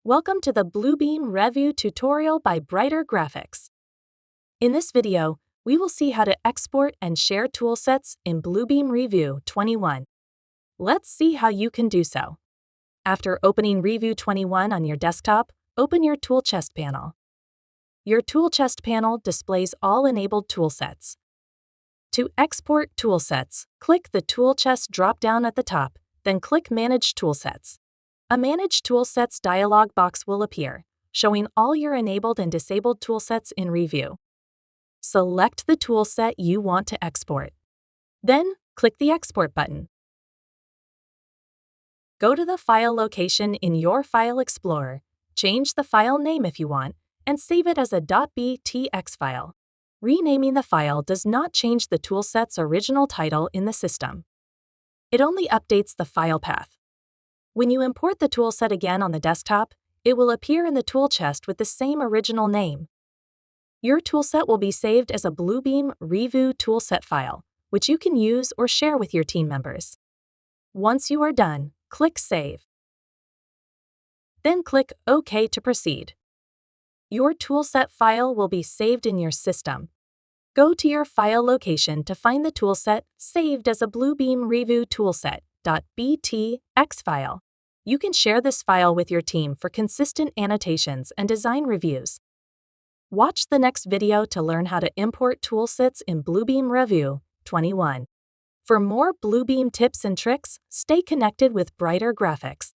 Welcome to the Bluebeam Revu tutorial by Brighter Graphics. In this video, we will see how to export and share toolsets in Bluebeam Revu 21. Let's see how you can do so. After opening Revu 21 on your desktop, open your Tool Chest panel. Your Tool Chest panel displays all enabled toolsets. To export toolsets, click the Tool Chest drop-down at the top, then click Manage Toolsets. A Manage Toolsets dialog box will appear, showing all your enabled and disabled toolsets in Revu. Select the toolset you want to export. Then, click the Export button. Go to the file location in your File Explorer, change the file name if you want, and save it as a .btx file. Renaming the file does not change the toolset's original title in the system. It only updates the file path. When you import the toolset again on the desktop, it will appear in the tool chest with the same original name. Your toolset will be saved as a Bluebeam Revu toolset file, which you can use or share with your team members. Once you are done, click Save. Then click OK to proceed. Your toolset file will be saved in your system. Go to your file location to find the toolset saved as a Bluebeam Revu toolset.btx file. You can share this file with your team for consistent annotations and design reviews. Watch the next video to learn how to import toolsets in Bluebeam Revu 21. For more Bluebeam tips and tricks, stay connected with Brighter Graphics.